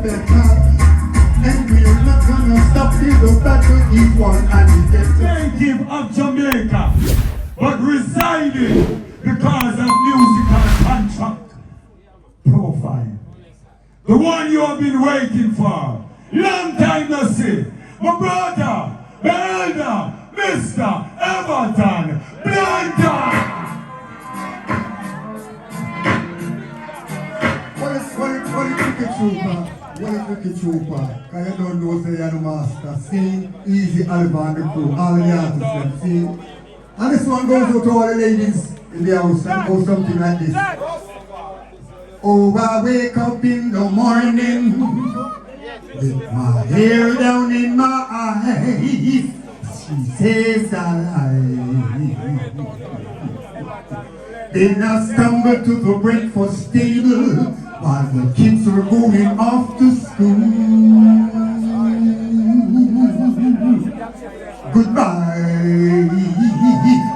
And we're not gonna stop till the battle is won and we get native of Jamaica, but residing because of musical contract profile. The one you have been waiting for. Long time no see. My brother, my elder, Mr. Everton, Blanca. What a cricket trooper. What a cricket trooper. Because you don't know say you're the master. See, easy Alva and the crew. All the artists them. See. And this one goes out to all the ladies in the house and goes something like this. Oh, I wake up in the morning with my hair down in my eyes. She says I then I stumble to the breakfast table while the kids are going off to school. Goodbye.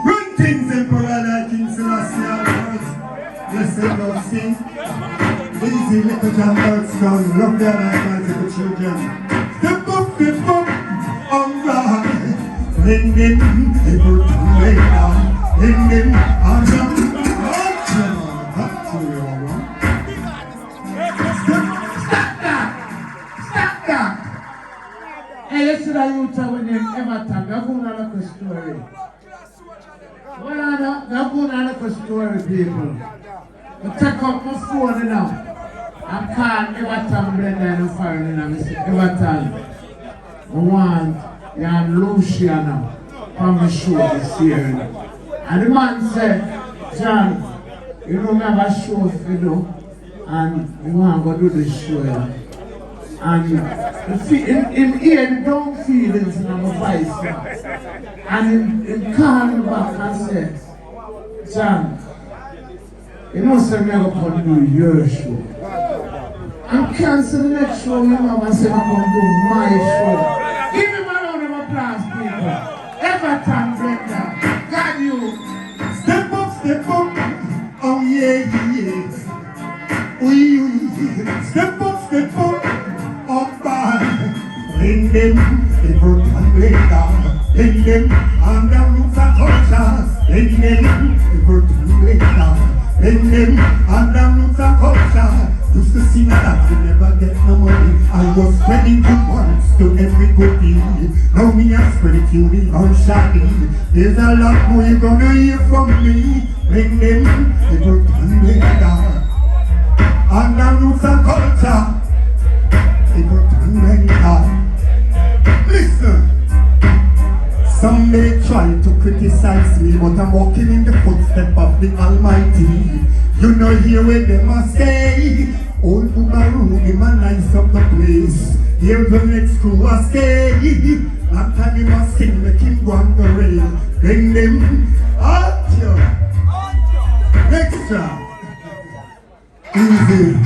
Run things, Emperor, like King Selassie. Blessed love, sing. Easy little jambirds down, love their life as the children. Step up, alright. Ring them, Everton lay down. Ring them, I'm jumping. Stop that! Hey, yesterday you tell when them Everton, they're going on a story. Well, they're going on a story, people. I take up my phone now. I call Everton Blender and foreign and I say, Everton, I want you Lucia now from the show this year. And the man said, John, you don't have a show for you and you want to go do the show. And him hear the down feelings in my voice now. And him call me back and said, John, you know, say me I'm going to do your show. And cancel the next show, you know, and say I'm going to do my show. Give him a round of applause, people. Everton Blender, God you. Step up. Oh yeah. Step up. Up by. Bring them, Everton Blender. Bring them, on the roots of culture. Bring them, Everton Blender. Bring them, on the roots of culture. Used to sing that you never get no money. I was spreading good words to every good deed. Now me I spread it to the unshady. There's a lot more you're gonna hear from me. Bring them, Everton Blender. On the roots of culture. Everton Blender. Listen. Some may try to criticize me, but I'm walking in the footsteps of the Almighty. You know hear where them a stay. Old Boomeroo, him a nice up the place. Here the next crew a stay. That time he must sing, make him go on the rail. Bring them out here. Next job. Easy.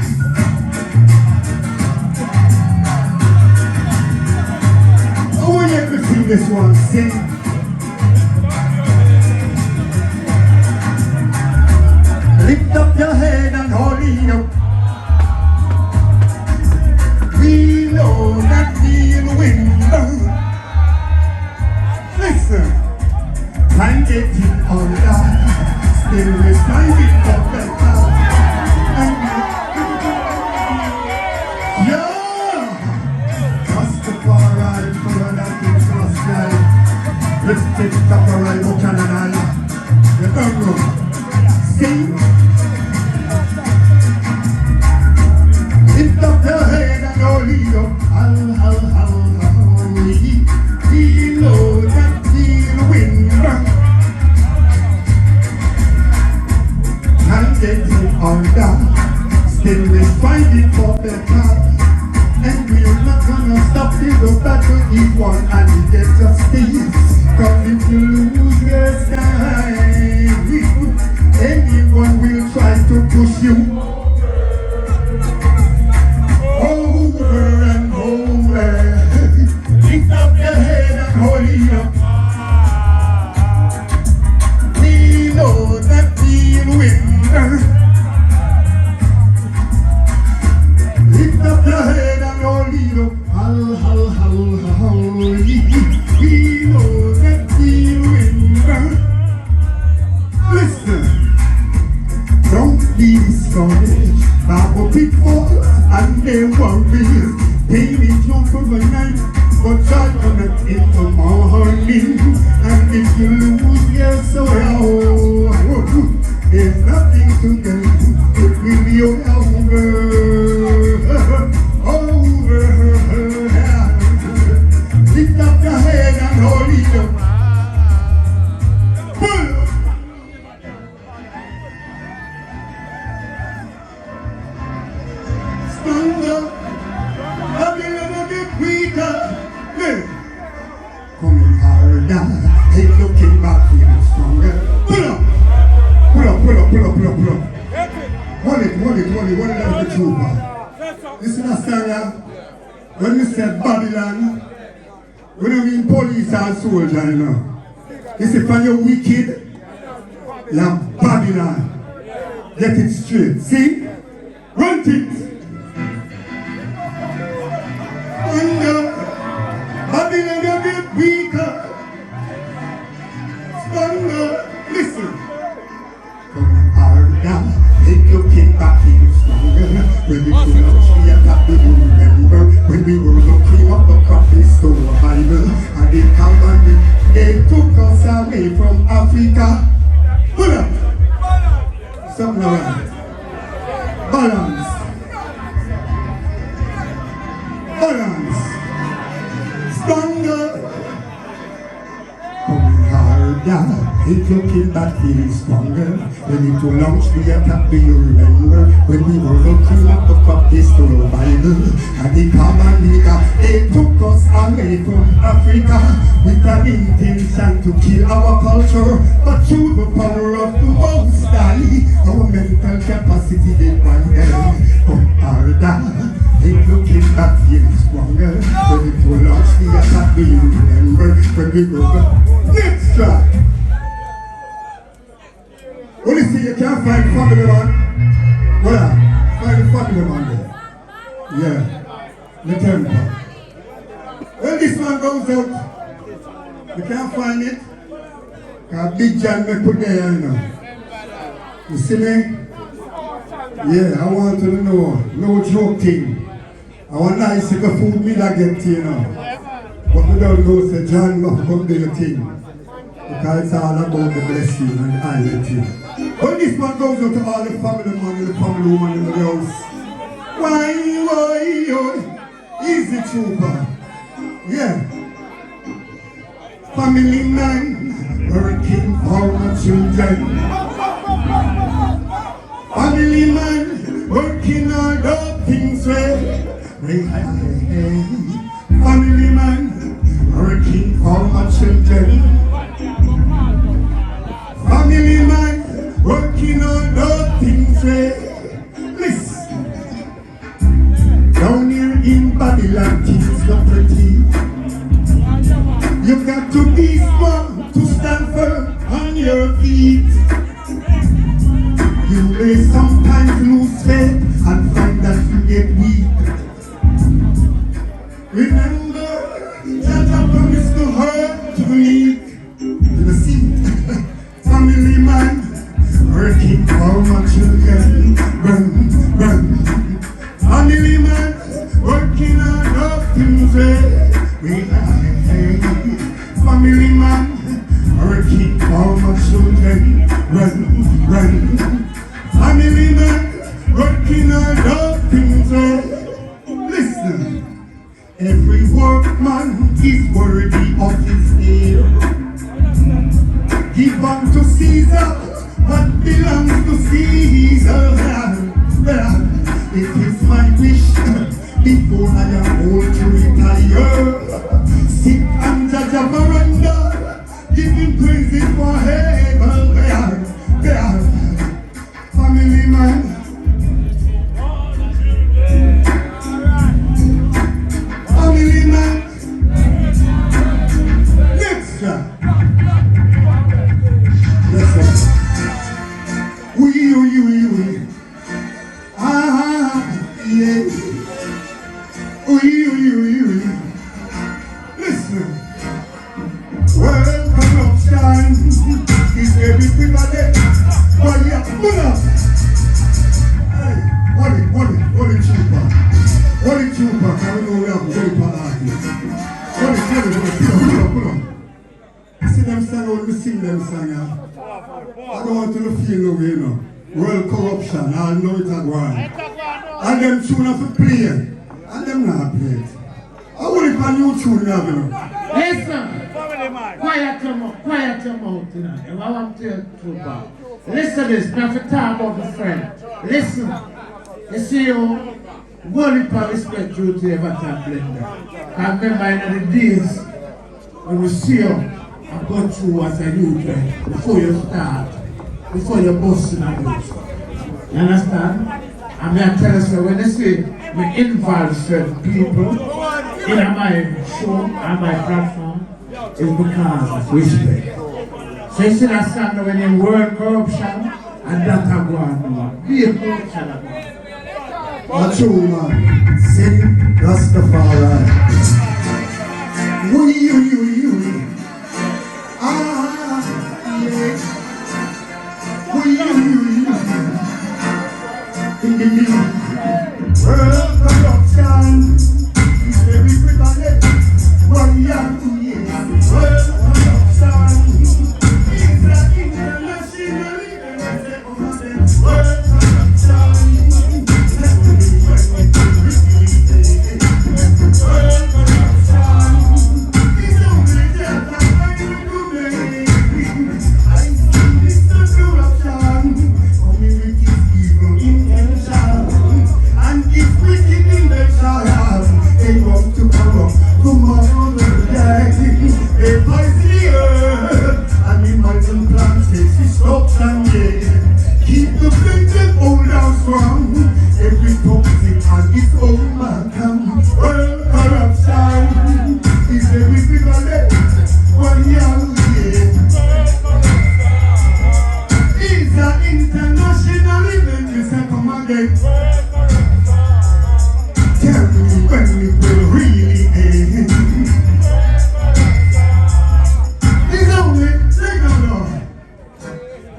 I want you to sing this one, sing. Lift up your head and hold it up. We know that we'll win. Listen, time getting older, still we're striving for better. And yeah, Rastafari for that is lost life. Let's take up a ride for Canada. You don't know. See? Lift up your head and hold it up. We know that we'll win. And getting older, still we're fighting for better. And we're not gonna stop till the battle is won and we get justice. Cause if you lose your style, anyone will try to push you over and over. Lift up your head and hold it up. We know that we'll win. Lift up your head and worries. Pain is not for the night, but joy cometh in the morning. And if you lose your soul, there's nothing to gain. It will be over. Lift up your head and hold it up. Pull up. Stand up. I will never get weaker. Coming harder. Ain't looking back, feeling stronger. Pull up. Pull up, pull up, pull up, pull up, pull up. Hold it like the trooper. Listen to Sarah. When we said Babylon, we don't mean police or soldier, you know. You see, when you're wicked, you're Babylon. Get it straight. See? Run things. Babylon, you get weaker. Stronger. Listen. Coming harder. Ain't looking back, even stronger. When we could not see a that we remember. When we were looking up the coffee store Bible. And they come and they took us away from Africa. Pull up. Something around. Balance. Balance. Stronger. Coming harder. Ain't looking back, feeling stronger. When we to launch the attack, do you remember? When we were looking at the coffee store Bible. And the common leader, they took us away from Africa with an intention to kill our culture. But through the power of the Most High, our mental capacity they widened. Come harder. Ain't looking back, feeling stronger. When we to launch the attack, do you remember? When we were next track. When you see you can't find family man, well, find the family man there. Yeah, the temple. When this man goes out, you can't find it. Cause Big John may put there, you know. You see me? Yeah, I want to know, no joke thing. I want nice if a food meal I get, you know. But we don't know, say John must come do the thing. Because it's all about the blessing and the island. When this man goes out to all the family man and the family woman in the house, why, easy trooper. Yeah. Family man, working for my children. Family man, working all the things right. Family man, working for my children. Family man, working on the things listen. Down here in Babylon, things not pretty. You've got to be strong to stand firm on your feet. You may sometimes lose faith and find that you get weak. Remember, Jah promised to hurt to the weak. You see, family man, working for my children. Run. Family man, working on the things we have. Family man, working for my children. Run. Family man, working on the things listen. Every workman is worthy of his ear. Give unto Caesar what belongs to Caesar. It is my wish before I am old to retire. Sit under the veranda, giving praises for heaven. Family man. Family man. Next time. We. Yeah. We. Listen. Well, corruption is everybody. But yeah, pull up. Hey, what it, cheaper. Holy Tupac, I don't know where I'm going for artists. Pull up. I see them song, I want to sing them song. I don't want to feel no way, you know. World corruption, I know it at one. And them tune have to play, and them not play it. I want it for new tune now, you know. Listen, quiet your mouth, you know. If I want to tell you Tupac. Listen to this, not to talk about the friend. Listen, you see you. World for respect you to Everton Blender. I remember in the days when we see you and go through as a youth before you start, before you bust in a youth. You understand? And me I tell you, when they say we involve certain people in my show and my platform, it's because of respect. So you see that stand when you world corruption and that are going on. Be a corruption. Macho man, sing Rastafari. We. Ah, yeah. We. In the new world corruption is very prevalent. World corruption is an international event. World corruption. Keep the blended old and strong. Every toxic and its own man can. World corruption is every prevalent. One young year. It's an international event. We say come again. Tell me when it will really end. It's only signal.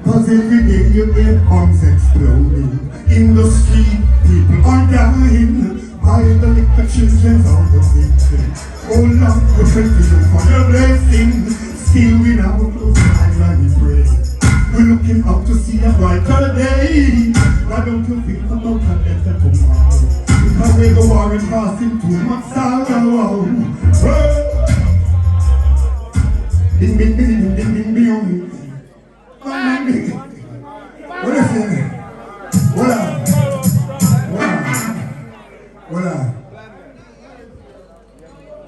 Cause every day you hear bombs exploding. In the street, people are dying. By the liquor children are the victims. Oh Lord, we thank you for your blessing. Still we now close eyes and we pray. We're looking up to see a brighter day. Why don't you think about a better tomorrow? Because we go war and passing too much sorrow. Ding ding ding ding ding ding. What is it? What up?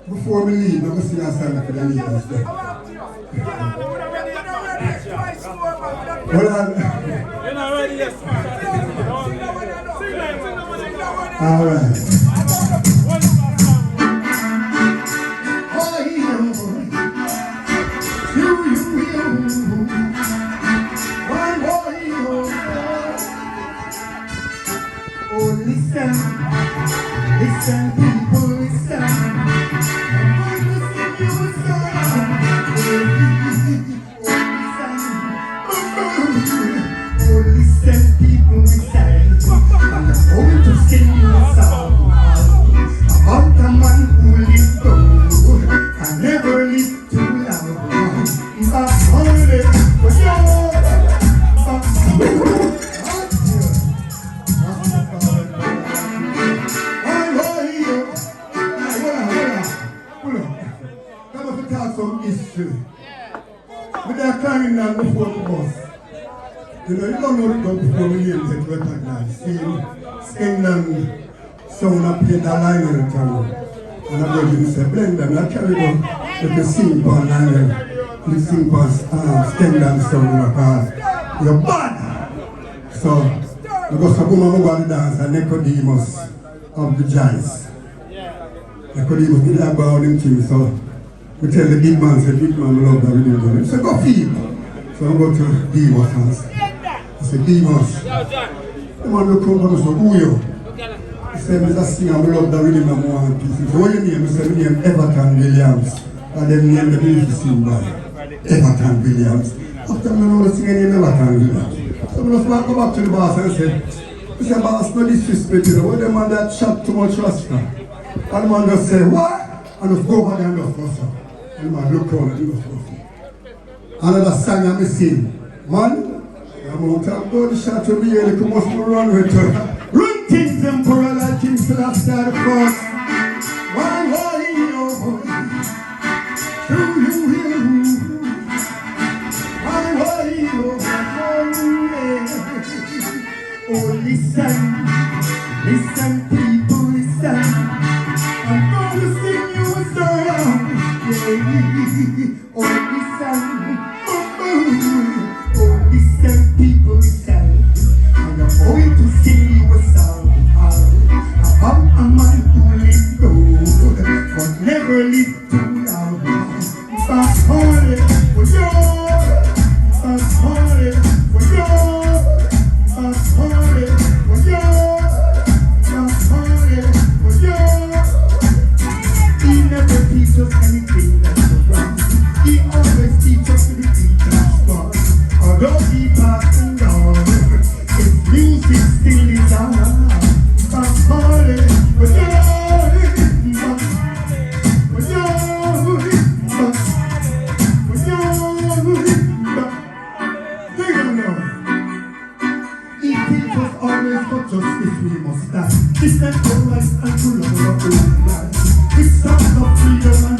Before we leave, I'm going to see that stand for the leaders. You're not ready yet. All right. Listen, people, listen. I'm going to sing you a song. Oh, listen, people, listen. I'm going to sing you a song about a man who lived good and never lived too long. But only for you. Some history. But they are carrying down before the bus. You know, you don't know it go before we get to recognize. Sing them sound up here, that line in the town. And I'm going to say, blend them, I carry them with the sing pan line. The sing pan sting them sound in the car. You're bad! So, we go to Buma Mugwa dance and Nicodemus of the Giants. Nicodemus did that about him too, so we tell the big man, say, big man, love that video. He said, go feed. So I go to Demas house. I said, Demas. The man look up and say, who you? He said, Mr. Singer, I love that video, I want peace. He said, what your name? He said, my name Everton Williams. And then name the music sing by Everton Williams. After I know the singer name Everton Williams. So I just go back to the boss and say, boss, no disrespect, you know, what the man that chat too much Rasta. And the man just say, what? And just go over there and just go, sir. And the man look around and just go, sir. Another song I sing. Man, I'm out of God, shot to me, and come must run with her. Run things, emperor, like King Selassie the first. One holy, oh, through you, one holy, oh, listen, listen, people, listen. I'm gonna sing you a song, yeah. Oh, listen, oh, listen, people, listen. And I'm going to sing you a song about a man who lived good, but never lived too long. Fast forward for you, fast forward for you, fast forward for you, fast forward for you. He never teaches us anything that's wrong. He always teaches us to be teachers for. Although he passed on, his music still is on. Fast forward for you, fast for you, fast for you, they don't know. He teaches always for justice we must stand. This is for rights and to love our own life. This song of freedom and